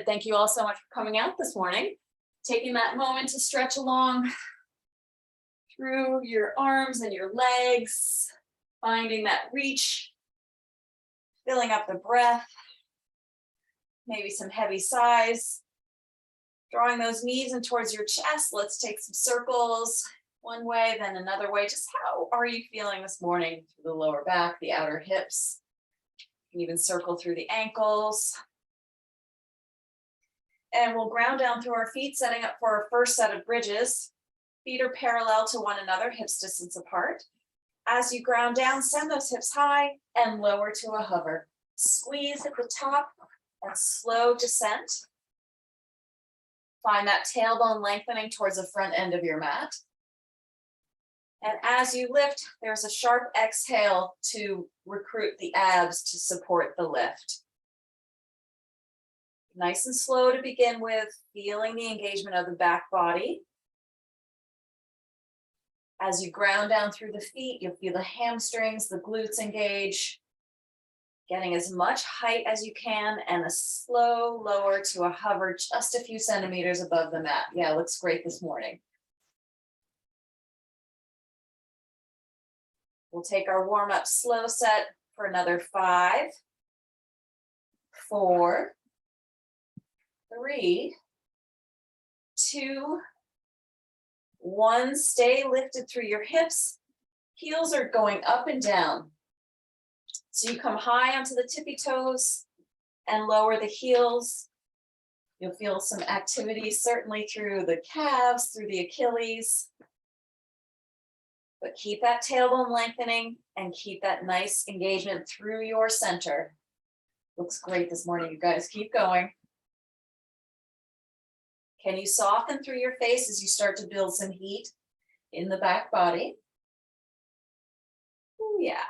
Thank you all so much for coming out this morning. Taking that moment to stretch along through your arms and your legs, finding that reach, filling up the breath, maybe some heavy sighs, drawing those knees in towards your chest. Let's take some circles one way, then another way. Just how are you feeling this morning through the lower back, the outer hips? You can even circle through the ankles. And we'll ground down through our feet, setting up for our first set of bridges. Feet are parallel to one another, hips distance apart. As you ground down, send those hips high and lower to a hover. Squeeze at the top and slow descent. Find that tailbone lengthening towards the front end of your mat. And as you lift, there's a sharp exhale to recruit the abs to support the lift. Nice and slow to begin with, feeling the engagement of the back body. As you ground down through the feet, you'll feel the hamstrings, the glutes engage, getting as much height as you can and a slow lower to a hover just a few centimeters above the mat. Yeah, it looks great this morning. We'll take our warm-up slow set for another 5, 4, 3, 2, 1. Stay lifted through your hips. Heels are going up and down. So you come high onto the tippy toes and lower the heels. You'll feel some activity certainly through the calves, through the Achilles. But keep that tailbone lengthening and keep that nice engagement through your center. Looks great this morning, you guys. Keep going. Can you soften through your face as you start to build some heat in the back body? Ooh, yeah.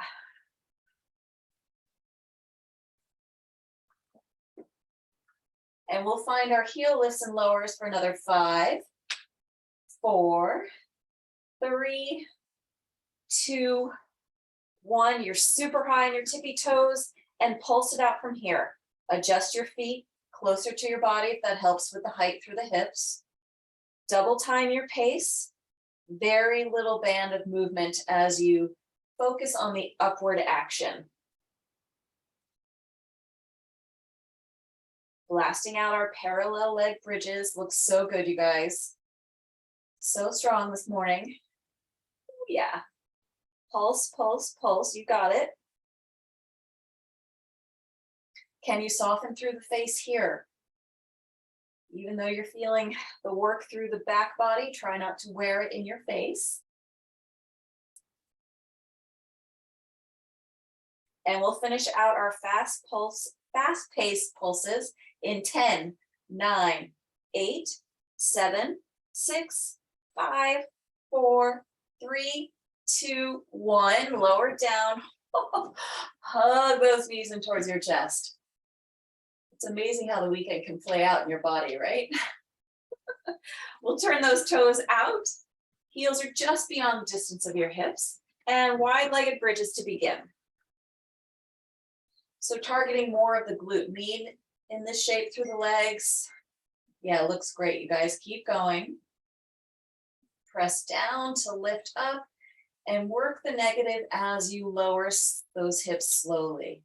And we'll find our heel lifts and lowers for another 5, 4, 3, 2, 1. You're super high on your tippy toes and pulse it out from here. Adjust your feet closer to your body if that helps with the height through the hips. Double time your pace. Very little band of movement as you focus on the upward action. Blasting out our parallel leg bridges. Looks so good, you guys. So strong this morning. Yeah. Pulse, pulse, pulse. You got it. Can you soften through the face here? Even though you're feeling the work through the back body, try not to wear it in your face. And we'll finish out our fast-paced pulses in 10, 9, 8, 7, 6, 5, 4, 3, 2, 1. Lower down. Hug those knees in towards your chest. It's amazing how the weekend can play out in your body, right? We'll turn those toes out. Heels are just beyond the distance of your hips and wide-legged bridges to begin. So targeting more of the glute med in this shape through the legs. Yeah, it looks great, you guys. Keep going. Press down to lift up and work the negative as you lower those hips slowly.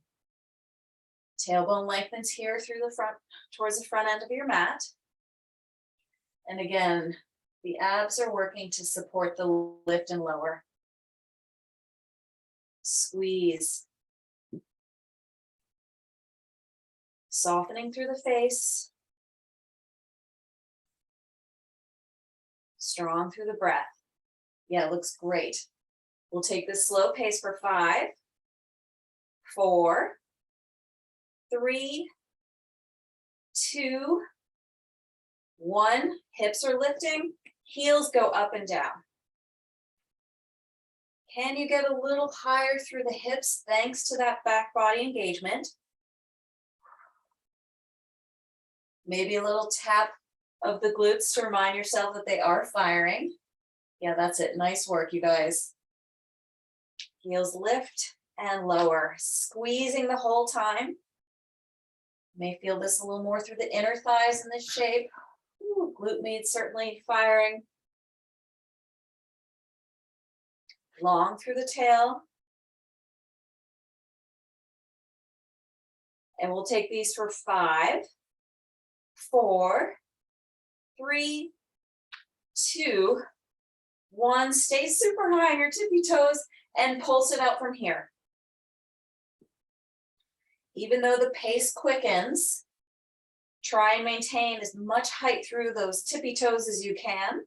Tailbone lengthens here through the front, towards the front end of your mat. And again, the abs are working to support the lift and lower. Squeeze. Softening through the face. Strong through the breath. Yeah, it looks great. We'll take this slow pace for 5, 4, 3, 2, 1. Hips are lifting, heels go up and down. Can you get a little higher through the hips thanks to that back body engagement? Maybe a little tap of the glutes to remind yourself that they are firing. Yeah, that's it. Nice work, you guys. Heels lift and lower, squeezing the whole time. You may feel this a little more through the inner thighs in this shape. Ooh, glute med certainly firing. Long through the tail. And we'll take these for 5, 4, 3, 2, 1. Stay super high on your tippy toes and pulse it out from here. Even though the pace quickens, try and maintain as much height through those tippy toes as you can,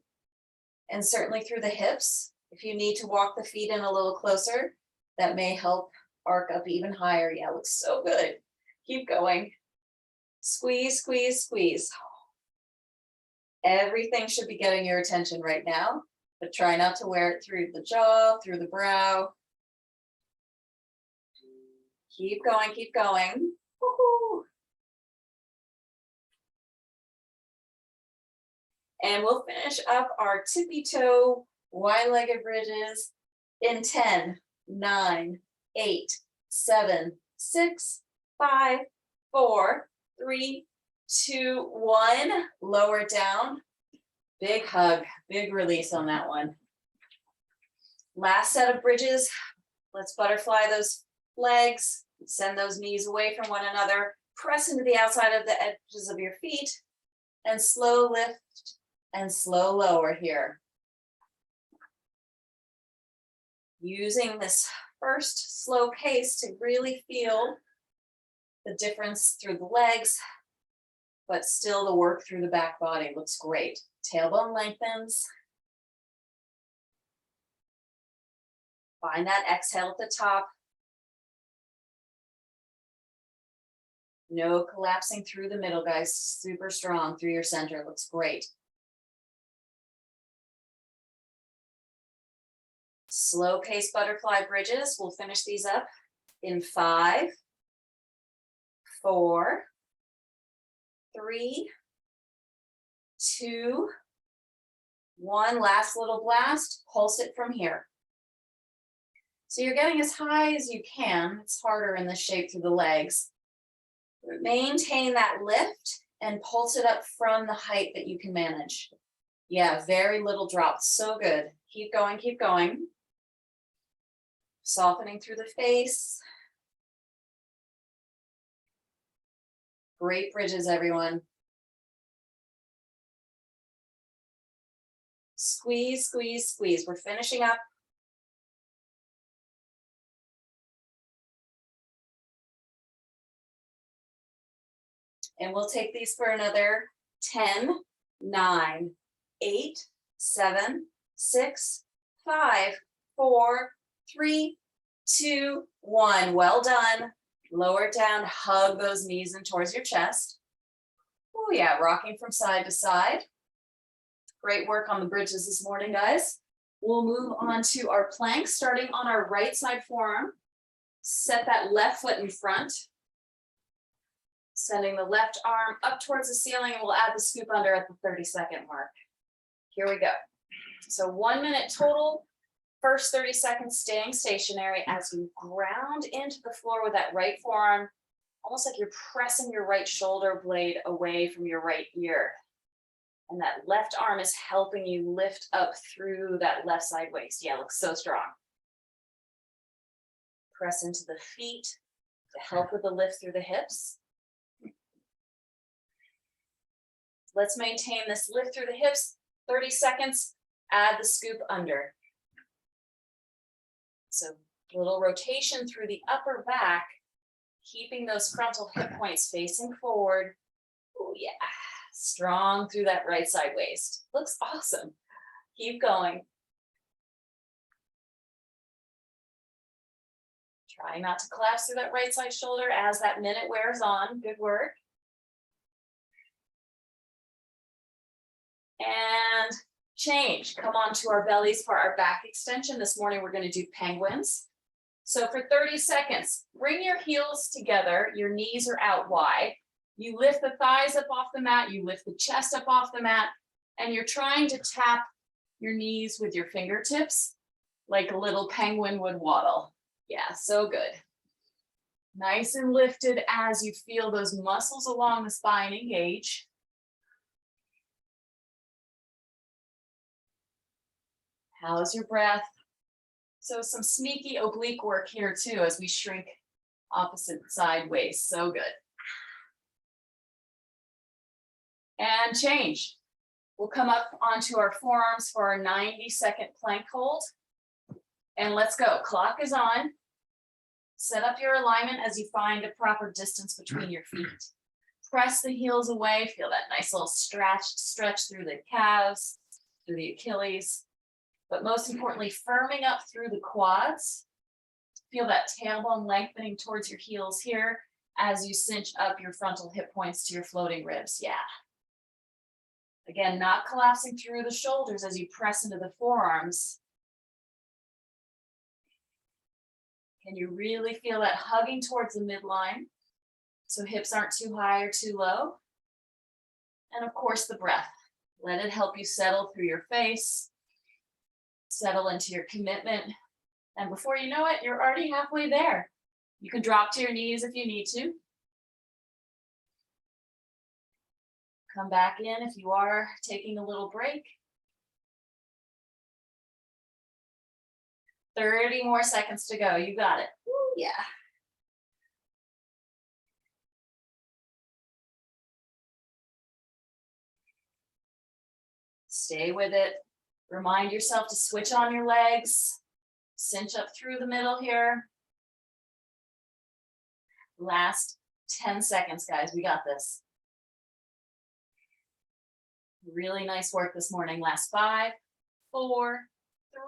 and certainly through the hips. If you need to walk the feet in a little closer, that may help arc up even higher. Yeah, looks so good. Keep going. Squeeze, squeeze, squeeze. Everything should be getting your attention right now, but try not to wear it through the jaw, through the brow. Keep going, keep going. Woo-hoo. And we'll finish up our tippy toe wide-legged bridges in 10, 9, 8, 7, 6, 5, 4, 3, 2, 1. Lower it down. Big hug, big release on that one. Last set of bridges. Let's butterfly those legs. Send those knees away from one another. Press into the outside of the edges of your feet. And slow lift and slow lower here. Using this first slow pace to really feel the difference through the legs, but still the work through the back body looks great. Tailbone lengthens. Find that exhale at the top. No collapsing through the middle, guys. Super strong through your center. Looks great. Slow pace butterfly bridges. We'll finish these up in 5, 4, 3, 2, 1. Last little blast. Pulse it from here. So you're getting as high as you can. It's harder in this shape through the legs. Maintain that lift and pulse it up from the height that you can manage. Yeah, very little drop. So good. Keep going, keep going. Softening through the face. Great bridges, everyone. Squeeze, squeeze, squeeze. We're finishing up. And we'll take these for another 10, 9, 8, 7, 6, 5, 4, 3, 2, 1. Well done. Lower it down, hug those knees in towards your chest. Oh yeah, rocking from side to side. Great work on the bridges this morning, guys. We'll move on to our plank, starting on our right side forearm. Set that left foot in front. Sending the left arm up towards the ceiling, and we'll add the scoop under at the 30-second mark. Here we go. So 1 minute total. First 30 seconds staying stationary as you ground into the floor with that right forearm, almost like you're pressing your right shoulder blade away from your right ear. And that left arm is helping you lift up through that left side waist. Yeah, looks so strong. Press into the feet to help with the lift through the hips. Let's maintain this lift through the hips. 30 seconds, add the scoop under. So a little rotation through the upper back, keeping those frontal hip points facing forward. Oh yeah, strong through that right side waist. Looks awesome. Keep going. Try not to collapse through that right side shoulder as that minute wears on. Good work. And change. Come on to our bellies for our back extension. This morning we're going to do penguins. So for 30 seconds, bring your heels together. Your knees are out wide. You lift the thighs up off the mat. You lift the chest up off the mat. And you're trying to tap your knees with your fingertips like a little penguin would waddle. Yeah, so good. Nice and lifted as you feel those muscles along the spine engage. How's your breath? So some sneaky oblique work here too as we shrink opposite side waist. So good. And change. We'll come up onto our forearms for our 90-second plank hold. And let's go. Clock is on. Set up your alignment as you find a proper distance between your feet. Press the heels away. Feel that nice little stretch through the calves, through the Achilles. But most importantly, firming up through the quads. Feel that tailbone lengthening towards your heels here as you cinch up your frontal hip points to your floating ribs. Yeah. Again, not collapsing through the shoulders as you press into the forearms. Can you really feel that hugging towards the midline? So hips aren't too high or too low. And of course, the breath. Let it help you settle through your face, settle into your commitment. And before you know it, you're already halfway there. You can drop to your knees if you need to. Come back in if you are taking a little break. 30 more seconds to go. You got it. Woo, yeah. Stay with it. Remind yourself to switch on your legs. Cinch up through the middle here. Last 10 seconds, guys. We got this. Really nice work this morning. Last 5, 4,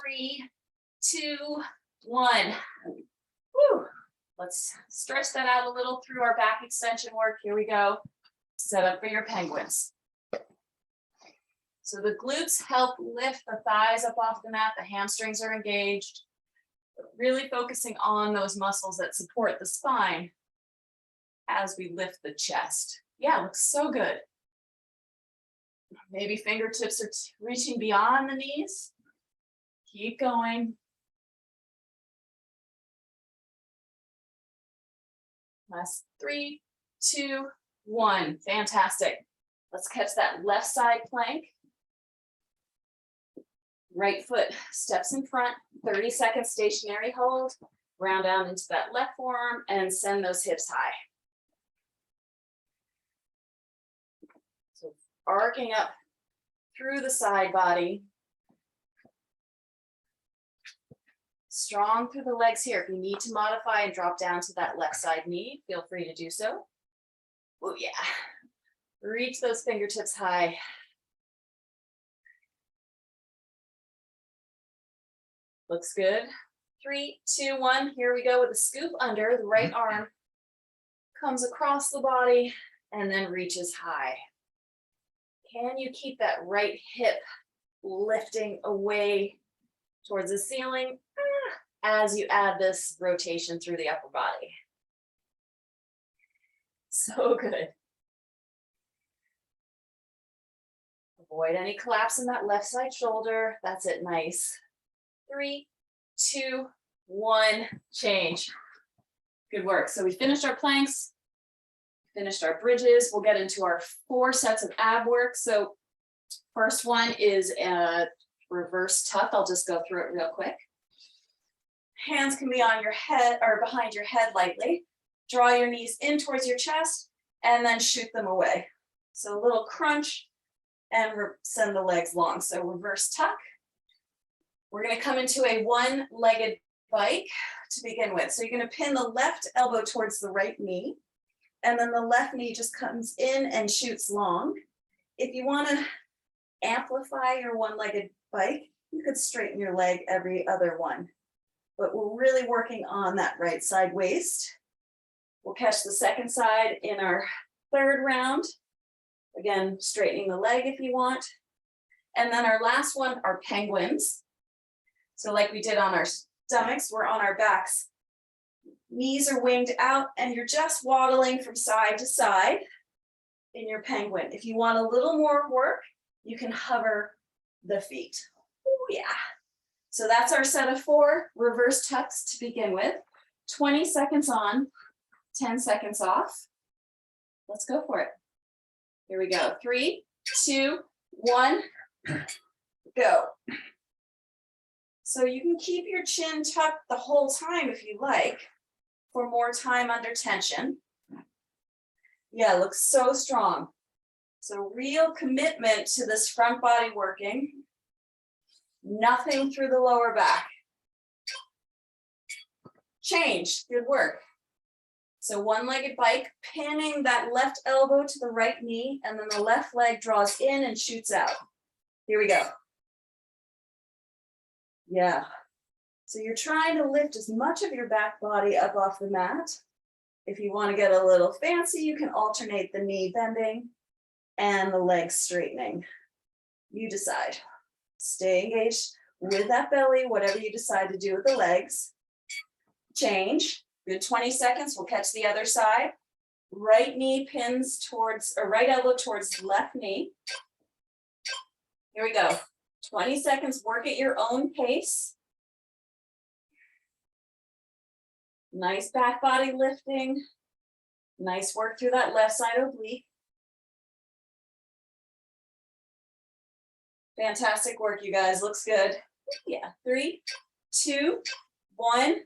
3, 2, 1. Woo. Let's stretch that out a little through our back extension work. Here we go. Set up for your penguins. So the glutes help lift the thighs up off the mat. The hamstrings are engaged. Really focusing on those muscles that support the spine as we lift the chest. Yeah, looks so good. Maybe fingertips are reaching beyond the knees. Keep going. Last 3, 2, 1. Fantastic. Let's catch that left side plank. Right foot steps in front, 30-second stationary hold. Round down into that left forearm and send those hips high. So arcing up through the side body. Strong through the legs here. If you need to modify and drop down to that left side knee, feel free to do so. Oh yeah. Reach those fingertips high. Looks good. 3, 2, 1. Here we go with a scoop under. The right arm comes across the body and then reaches high. Can you keep that right hip lifting away towards the ceiling as you add this rotation through the upper body? So good. Avoid any collapse in that left side shoulder. That's it, nice. 3, 2, 1, change. Good work. So we finished our planks, finished our bridges. We'll get into our 4 sets of ab work. So first one is a reverse tuck. I'll just go through it real quick. Hands can be on your head or behind your head lightly. Draw your knees in towards your chest and then shoot them away. So a little crunch and send the legs long. So reverse tuck. We're going to come into a one-legged bike to begin with. So you're going to pin the left elbow towards the right knee, and then the left knee just comes in and shoots long. If you want to amplify your one-legged bike, you could straighten your leg every other one. But we're really working on that right side waist. We'll catch the second side in our third round. Again, straightening the leg if you want. And then our last one are penguins. So like we did on our stomachs, we're on our backs. Knees are winged out and you're just waddling from side to side in your penguin. If you want a little more work, you can hover the feet. Oh yeah. So that's our set of 4 reverse tucks to begin with. 20 seconds on, 10 seconds off. Let's go for it. Here we go. 3, 2, 1, go. So you can keep your chin tucked the whole time if you like, for more time under tension. Yeah, looks so strong. So real commitment to this front body working. Nothing through the lower back. Change, good work. So one-legged bike, pinning that left elbow to the right knee, and then the left leg draws in and shoots out. Here we go. Yeah. So you're trying to lift as much of your back body up off the mat. If you want to get a little fancy, you can alternate the knee bending and the legs straightening. You decide. Stay engaged with that belly, whatever you decide to do with the legs. Change. Good 20 seconds. We'll catch the other side. Right knee pins towards, or right elbow towards left knee. Here we go. 20 seconds. Work at your own pace. Nice back body lifting. Nice work through that left side oblique. Fantastic work, you guys. Looks good. Yeah. 3, 2, 1.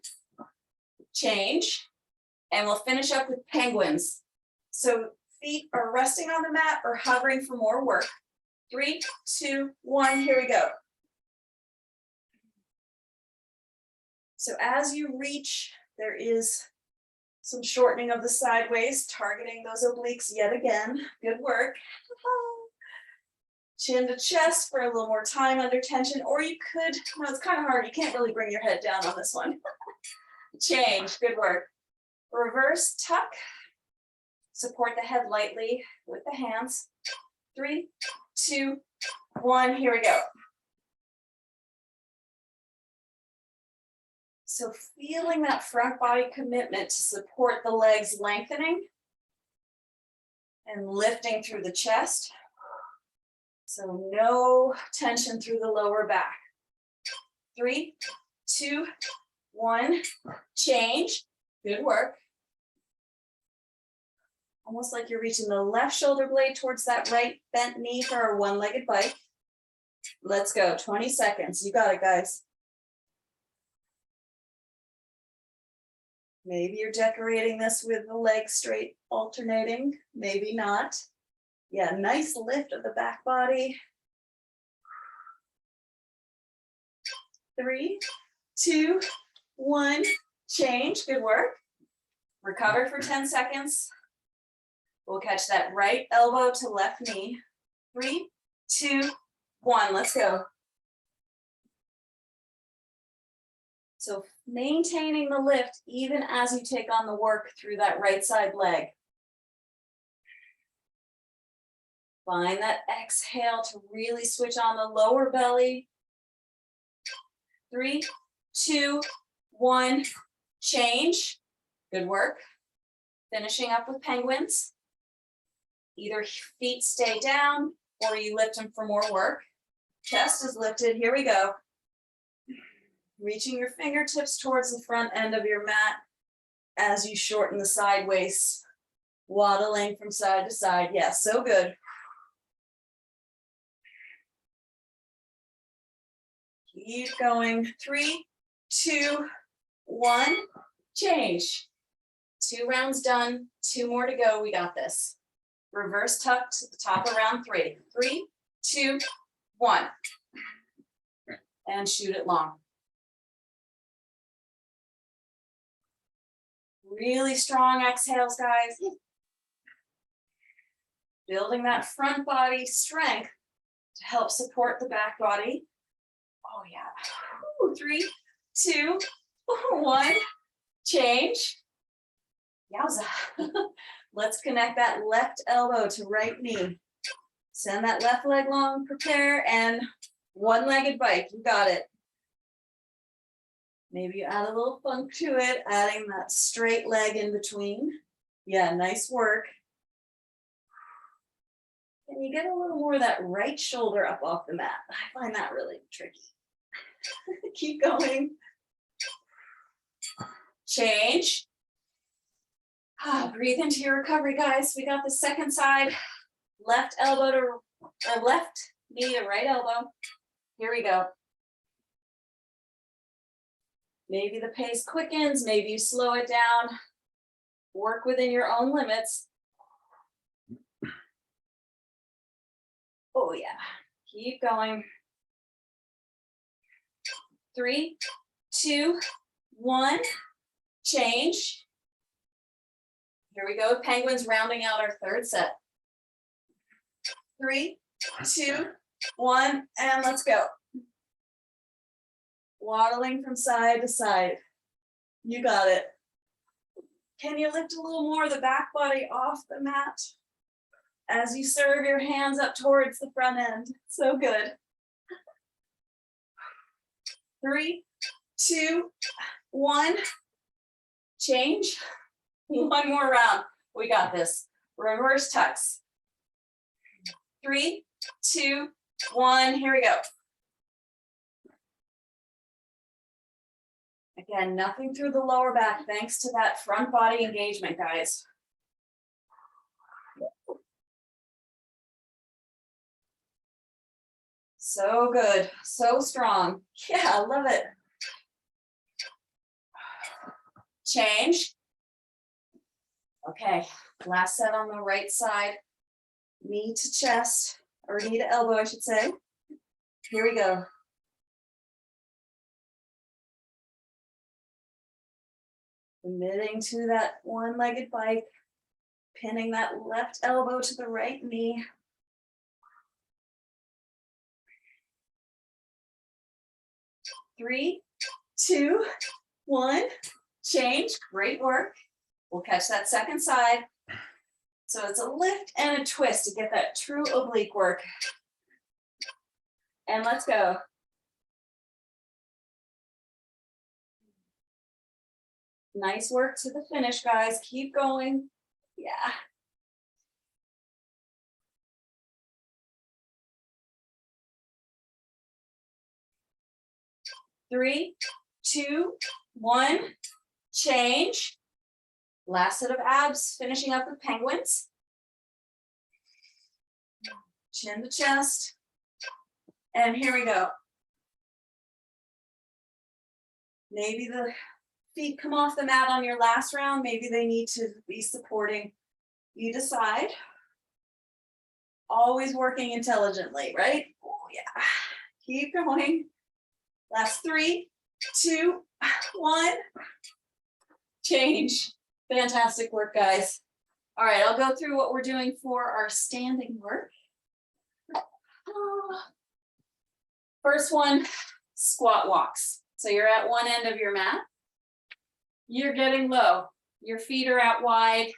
Change. And we'll finish up with penguins. So feet are resting on the mat or hovering for more work. 3, 2, 1. Here we go. So as you reach, there is some shortening of the sideways, targeting those obliques yet again. Good work. Chin to chest for a little more time under tension, or you could, no, it's kind of hard. You can't really bring your head down on this one. Change, good work. Reverse tuck. Support the head lightly with the hands. 3, 2, 1, here we go. So feeling that front body commitment to support the legs lengthening and lifting through the chest. So no tension through the lower back. 3, 2, 1, change. Good work. Almost like you're reaching the left shoulder blade towards that right bent knee for our one-legged bike. Let's go, 20 seconds. You got it, guys. Maybe you're decorating this with the legs straight alternating, maybe not. Yeah, nice lift of the back body. 3, 2, 1, change, good work. Recover for 10 seconds. We'll catch that right elbow to left knee. 3, 2, 1, let's go. So maintaining the lift even as you take on the work through that right side leg. Find that exhale to really switch on the lower belly. 3, 2, 1, change. Good work. Finishing up with penguins. Either feet stay down or you lift them for more work. Chest is lifted. Here we go. Reaching your fingertips towards the front end of your mat as you shorten the side waist, waddling from side to side. Yes, so good. Keep going. 3, 2, 1, change. 2 rounds done, 2 more to go. We got this. Reverse tuck to the top of round 3. 3, 2, 1. And shoot it long. Really strong exhales, guys. Building that front body strength to help support the back body. Oh yeah. 3, 2, 1. Change. Yowza. Let's connect that left elbow to right knee. Send that left leg long, prepare, and one-legged bike. You got it. Maybe you add a little funk to it, adding that straight leg in between. Yeah, nice work. Can you get a little more of that right shoulder up off the mat? I find that really tricky. Keep going. Change. Breathe into your recovery, guys. We got the second side. Left elbow to, or left knee to right elbow. Here we go. Maybe the pace quickens, maybe you slow it down. Work within your own limits. Oh yeah, keep going. 3, 2, 1, change. Here we go, penguins rounding out our third set. 3, 2, 1, and let's go. Waddling from side to side. You got it. Can you lift a little more of the back body off the mat as you serve your hands up towards the front end? So good. 3, 2, 1, change. One more round. We got this. Reverse tucks. 3, 2, 1, here we go. Again, nothing through the lower back, thanks to that front body engagement, guys. So good, so strong. Yeah, I love it. Change. Okay, last set on the right side. Knee to chest, or knee to elbow, I should say. Here we go. Committing to that one-legged bike, pinning that left elbow to the right knee. Three, 2, 1, change. Great work. We'll catch that second side. So it's a lift and a twist to get that true oblique work. And let's go. Nice work to the finish, guys. Keep going. Yeah. Three, 2, 1, change. Last set of abs, finishing up with penguins. Chin to chest. And here we go. Maybe the feet come off the mat on your last round. Maybe they need to be supporting. You decide. Always working intelligently, right? Oh, yeah. Keep going. Last 3, 2, 1. Change. Fantastic work, guys. All right, I'll go through what we're doing for our standing work. First one, squat walks. So you're at one end of your mat. You're getting low. Your feet are out wide.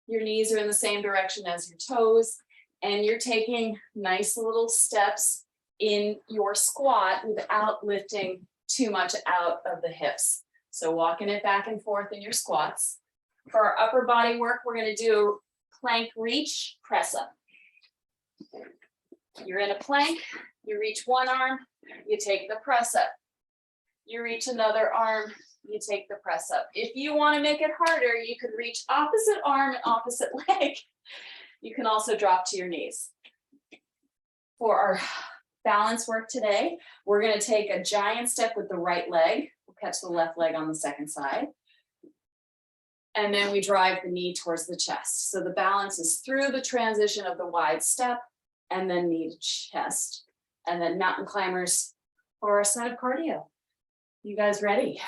Your knees are in the same direction as your toes. And you're taking nice little steps in your squat without lifting too much out of the hips. So walking it back and forth in your squats. For our upper body work, we're going to do plank reach, press up. You're in a plank, you reach one arm, you take the press up. You reach another arm, you take the press up. If you want to make it harder, you could reach opposite arm and opposite leg. You can also drop to your knees. For our balance work today, we're going to take a giant step with the right leg. We'll catch the left leg on the second side. And then we drive the knee towards the chest. So the balance is through the transition of the wide step and then knee to chest. And then mountain climbers for a set of cardio. You guys ready?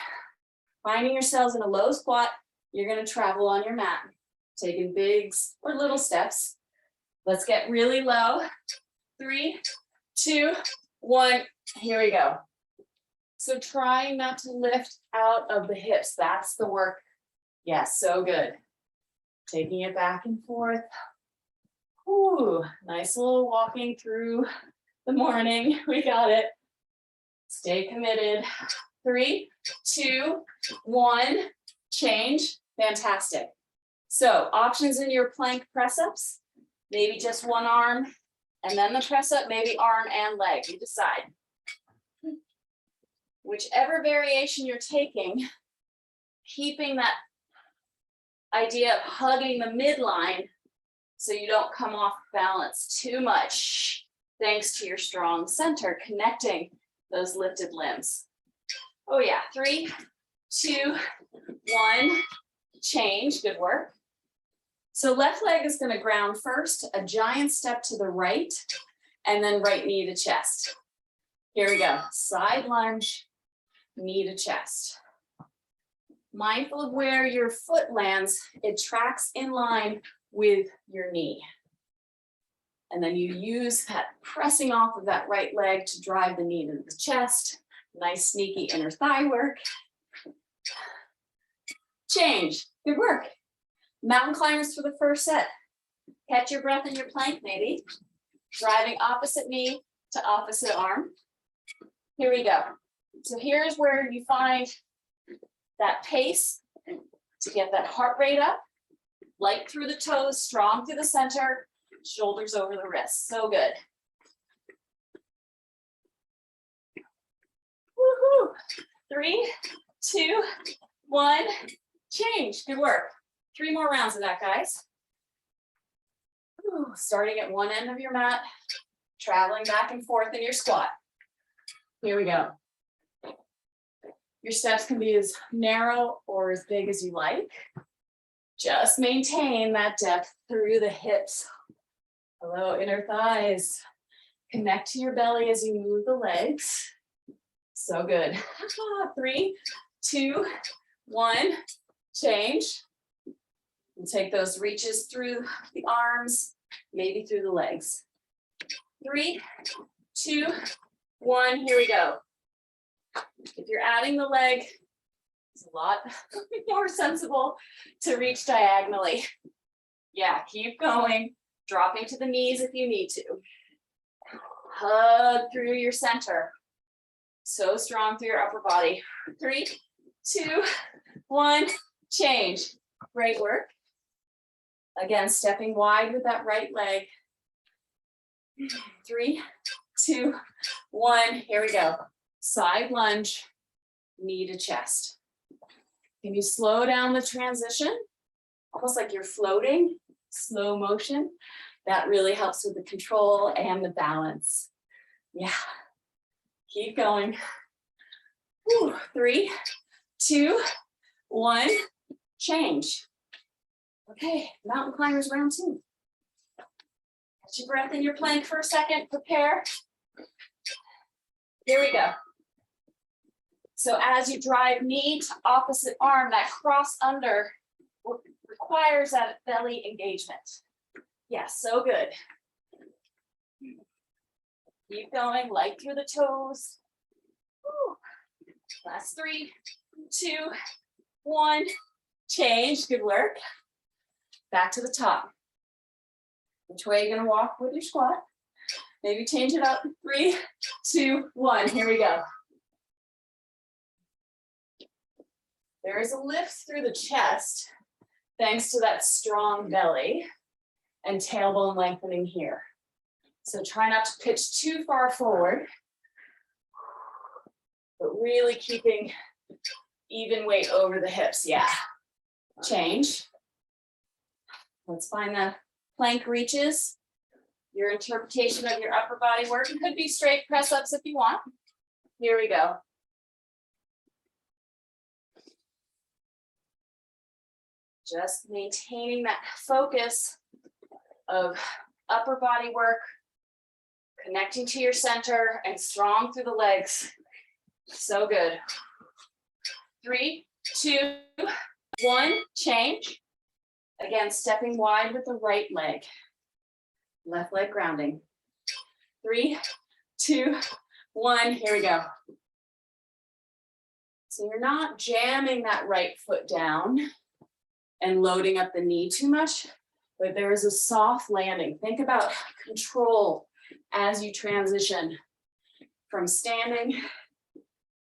Finding yourselves in a low squat, you're going to travel on your mat, taking big or little steps. Let's get really low. 3, 2, 1, here we go. So trying not to lift out of the hips, that's the work. Yes, so good. Taking it back and forth. Ooh, nice little walking through the morning. We got it. Stay committed. 3, 2, 1, change. Fantastic. So options in your plank press-ups, maybe just one arm, and then the press-up, maybe arm and leg. You decide. Whichever variation you're taking, keeping that idea of hugging the midline so you don't come off balance too much, thanks to your strong center, connecting those lifted limbs. Oh yeah, 3, 2, 1, change, good work. So left leg is gonna ground first, a giant step to the right, and then right knee to chest. Here we go, side lunge, knee to chest. Mindful of where your foot lands, it tracks in line with your knee. And then you use that pressing off of that right leg to drive the knee into the chest. Nice sneaky inner thigh work. Change, good work. Mountain climbers for the first set. Catch your breath in your plank maybe. Driving opposite knee to opposite arm. Here we go. So here's where you find that pace to get that heart rate up. Light through the toes, strong through the center, shoulders over the wrists. So good. Woohoo! 3, 2, 1, change. Good work. 3 more rounds of that, guys. Ooh, starting at one end of your mat, traveling back and forth in your squat. Here we go. Your steps can be as narrow or as big as you like. Just maintain that depth through the hips. Hello, inner thighs. Connect to your belly as you move the legs. So good. 3, 2, 1, change. And take those reaches through the arms, maybe through the legs. 3, 2, 1, here we go. If you're adding the leg, it's a lot more sensible to reach diagonally. Yeah, keep going, dropping to the knees if you need to. Hug through your center. So strong through your upper body. 3, 2, 1, change. Great work. Again, stepping wide with that right leg. 3, 2, 1, here we go. Side lunge, knee to chest. Can you slow down the transition? Almost like you're floating, slow motion. That really helps with the control and the balance. Yeah, keep going. Whew. 3, 2, 1, change. Okay, mountain climbers round 2. Catch your breath in your plank for a second, prepare. Here we go. So as you drive knee to opposite arm, that cross under requires that belly engagement. Yes, so good. Keep going, light through the toes. Woo. Last 3, 2, 1, change, good work. Back to the top. Which way are you gonna walk with your squat? Maybe change it up. 3, 2, 1, here we go. There is a lift through the chest, thanks to that strong belly and tailbone lengthening here. So try not to pitch too far forward, but really keeping even weight over the hips. Yeah, change. Let's find the plank reaches. Your interpretation of your upper body work. It could be straight press ups if you want. Here we go. Just maintaining that focus of upper body work, connecting to your center and strong through the legs. So good. 3, 2, 1, change. Again, stepping wide with the right leg. Left leg grounding. 3, 2, 1, here we go. So you're not jamming that right foot down and loading up the knee too much, but there is a soft landing. Think about control as you transition from standing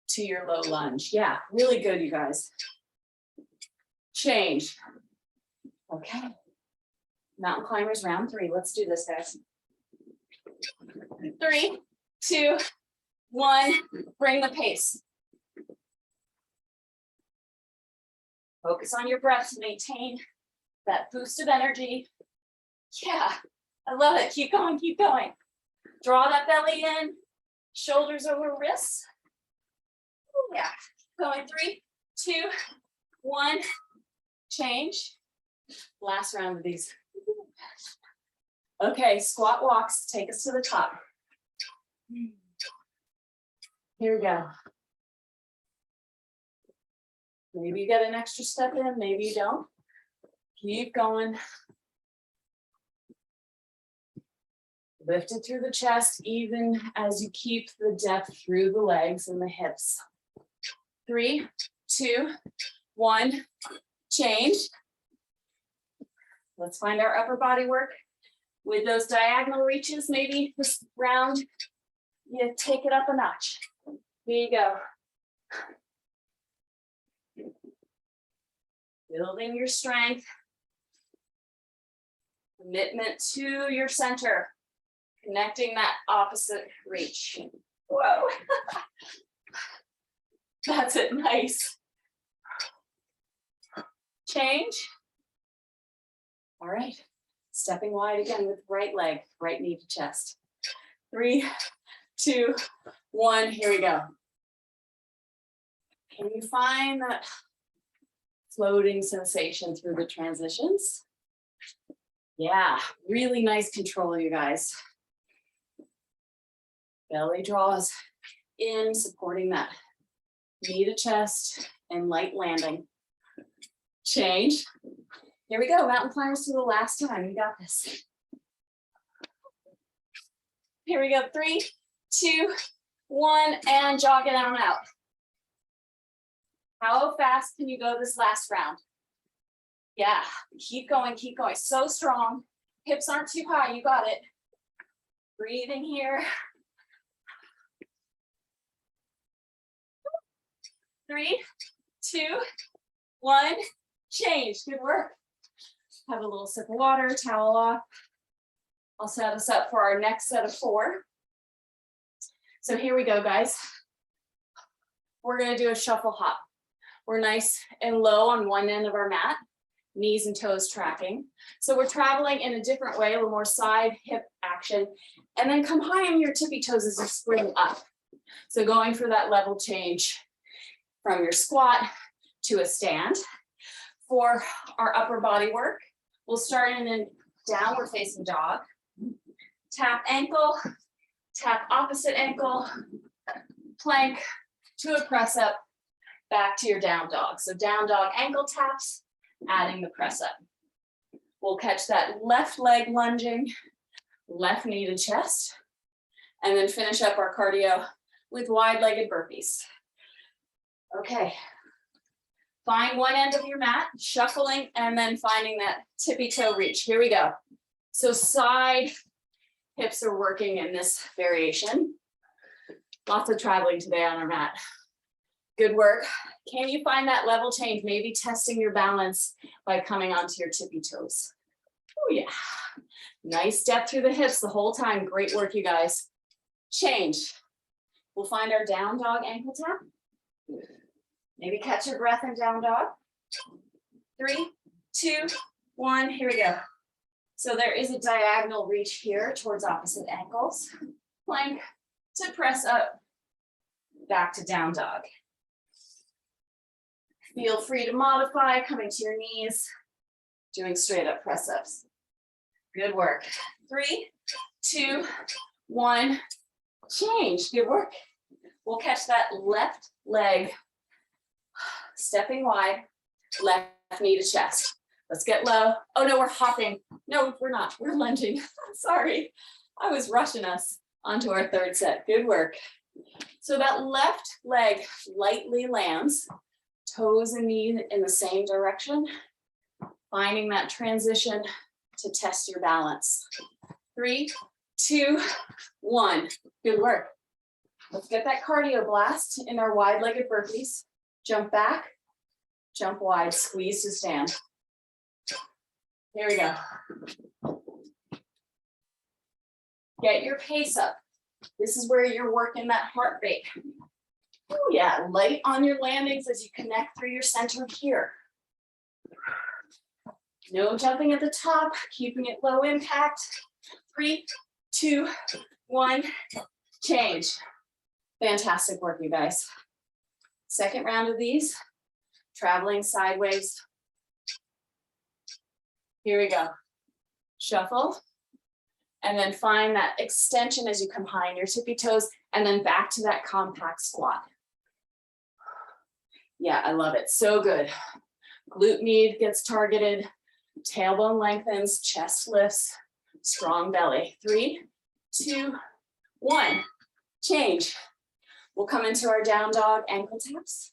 to your low lunge. Yeah, really good, you guys. Change. Okay. Mountain climbers round 3. Let's do this, guys. 3, 2, 1, bring the pace. Focus on your breath to maintain That boost of energy. Yeah, I love it. Keep going, keep going. Draw that belly in, shoulders over wrists. Oh, yeah, going 3, 2, 1, change. Last round of these. Okay, squat walks, take us to the top. Here we go. Maybe you get an extra step in, maybe you don't. Keep going. Lift it through the chest, even as you keep the depth through the legs and the hips. 3, 2, 1, change. Let's find our upper body work with those diagonal reaches. Maybe this round, you take it up a notch. Here you go. Building your strength. Commitment to your center. Connecting that opposite reach. Whoa. That's it, nice. Change. All right, stepping wide again with right leg, right knee to chest. 3, 2, 1, here we go. Can you find that floating sensation through the transitions? Yeah, really nice control, you guys. Belly draws in, supporting that knee to chest and light landing. Change. Here we go, mountain climbers to the last time. You got this. Here we go, 3, 2, 1, and jog it on out. How fast can you go this last round? Yeah, keep going, keep going. So strong. Hips aren't too high, you got it. Breathing here. 3, 2, 1, change. Good work. Have a little sip of water, towel off. I'll set us up for our next set of 4. So here we go, guys. We're gonna do a shuffle hop. We're nice and low on one end of our mat, knees and toes tracking. So we're traveling in a different way, a little more side hip action, and then come high on your tippy toes as you spring up. So going for that level change from your squat to a stand. For our upper body work, we'll start in a downward facing dog. Tap ankle, tap opposite ankle, plank to a press up, back to your down dog. So down dog ankle taps, adding the press up. We'll catch that left leg lunging, left knee to chest, and then finish up our cardio with wide-legged burpees. Okay. Find one end of your mat, shuffling, and then finding that tippy toe reach. Here we go. So side hips are working in this variation. Lots of traveling today on our mat. Good work. Can you find that level change? Maybe testing your balance by coming onto your tippy toes. Oh yeah. Nice step through the hips the whole time. Great work, you guys. Change. We'll find our down dog ankle tap. Maybe catch your breath in down dog. 3, 2, 1, here we go. So there is a diagonal reach here towards opposite ankles. Plank to press up, back to down dog. Feel free to modify, coming to your knees, doing straight up press ups. Good work. 3, 2, 1, change. Good work. We'll catch that left leg, stepping wide, left knee to chest. Let's get low. Oh no, we're hopping. No, we're not. We're lunging. Sorry, I was rushing us onto our third set. Good work. So that left leg lightly lands, toes and knees in the same direction, finding that transition to test your balance. 3, 2, 1. Good work. Let's get that cardio blast in our wide-legged burpees. Jump back, jump wide, squeeze to stand. Here we go. Get your pace up. This is where you're working that heart rate. Oh yeah, light on your landings as you connect through your center here. No jumping at the top, keeping it low impact. 3, 2, 1, change. Fantastic work, you guys. Second round of these, traveling sideways. Here we go. Shuffle, and then find that extension as you come high in your tippy toes, and then back to that compact squat. Yeah, I love it, so good. Glute med gets targeted, tailbone lengthens, chest lifts, strong belly. 3, 2, 1, change. We'll come into our down dog ankle taps.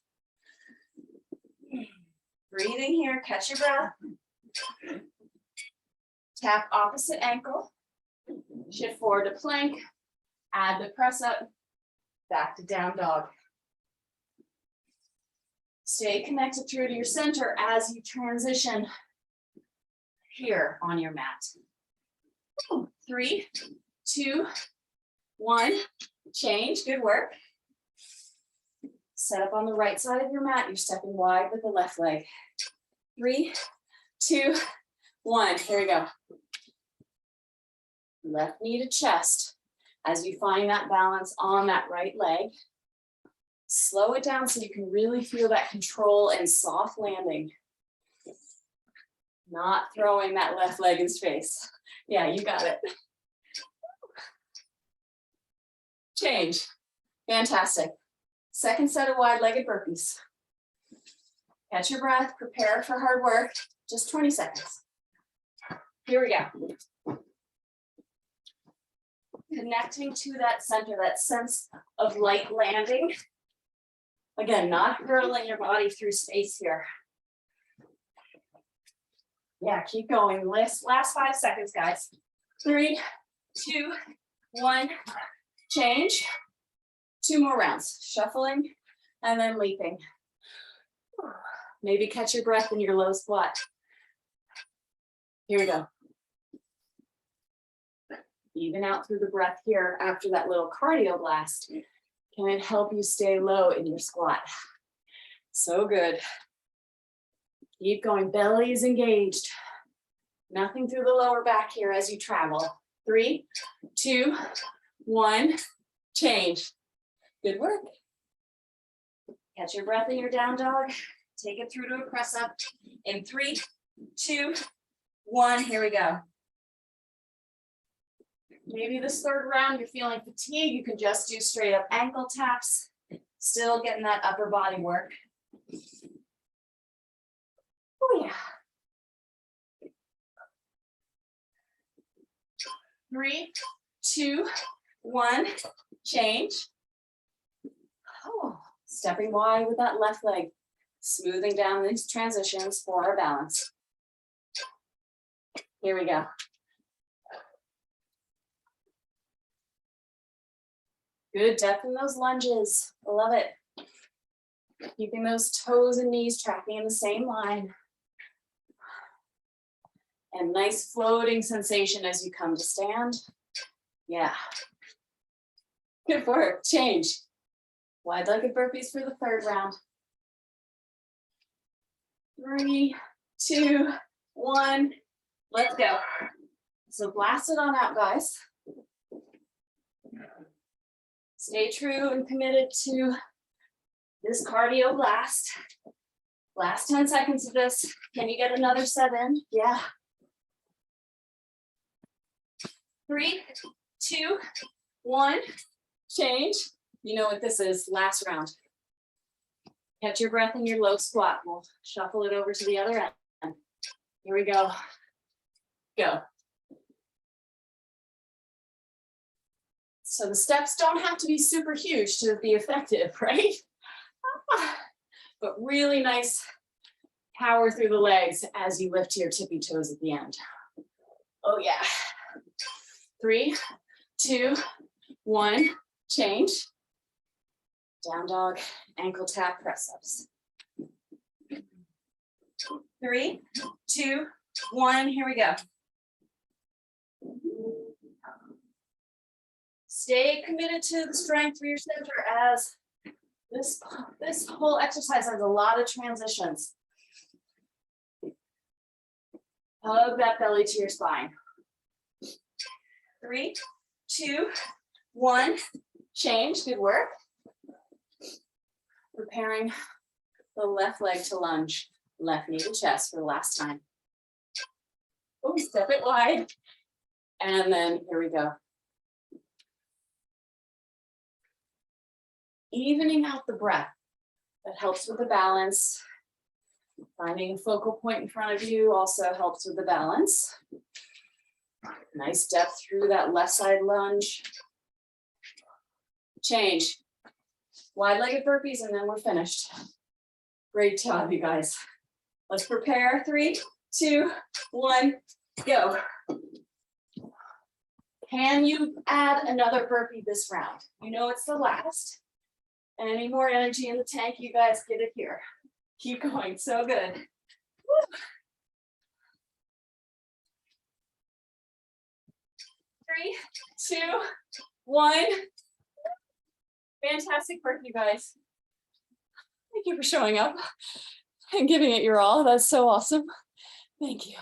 Breathing here, catch your breath. Tap opposite ankle, shift forward to plank, add the press up, back to down dog. Stay connected through to your center as you transition here on your mat. 3, 2, 1, change, good work. Set up on the right side of your mat, you're stepping wide with the left leg. 3, 2, 1, here we go. Left knee to chest. As you find that balance on that right leg, slow it down so you can really feel that control and soft landing. Not throwing that left leg in space. Yeah, you got it. Change. Fantastic. Second set of wide-legged burpees. Catch your breath, prepare for hard work. Just 20 seconds. Here we go. Connecting to that center, that sense of light landing. Again, not hurling your body through space here. Yeah, keep going. Last 5 seconds, guys. 3, 2, 1, change. 2 more rounds, shuffling and then leaping. Maybe catch your breath in your low squat. Here we go. Even out through the breath here after that little cardio blast. Can it help you stay low in your squat? So good. Keep going, belly is engaged. Nothing through the lower back here as you travel. 3, 2, 1, change. Good work. Catch your breath in your down dog. Take it through to a press up. In 3, 2, 1, here we go. Maybe this third round you're feeling fatigue, you can just do straight up ankle taps. Still getting that upper body work. Oh yeah. 3, 2, 1, change. Oh, stepping wide with that left leg, smoothing down these transitions for our balance. Here we go. Good depth in those lunges. I love it. Keeping those toes and knees tracking in the same line. And nice floating sensation as you come to stand. Yeah. Good work. Change. Wide-legged burpees for the third round. 3, 2, 1. Let's go. So blast it on out, guys. Stay true and committed to this cardio blast. Last 10 seconds of this. Can you get another 7? Yeah. 3, 2, 1, change. You know what this is, last round. Catch your breath in your low squat. We'll shuffle it over to the other end. Here we go. Go. So the steps don't have to be super huge to be effective, right? But really nice power through the legs as you lift your tippy toes at the end. Oh yeah. 3, 2, 1, change. Down dog, ankle tap, press ups. 3, 2, 1, here we go. Stay committed to the strength for your center as this whole exercise has a lot of transitions. Hug that belly to your spine. 3, 2, 1. Change, good work. Preparing the left leg to lunge. Left knee to chest for the last time. Oh, step it wide. And then here we go. Evening out the breath. That helps with the balance. Finding a focal point in front of you also helps with the balance. Nice depth through that left side lunge. Change. Wide-legged burpees and then we're finished. Great job, you guys. Let's prepare. 3, 2, 1, go. Can you add another burpee this round? You know it's the last. Any more energy in the tank, you guys get it here. Keep going, so good. Woo. 3, 2, 1. Fantastic work, you guys. Thank you for showing up and giving it your all. That's so awesome. Thank you.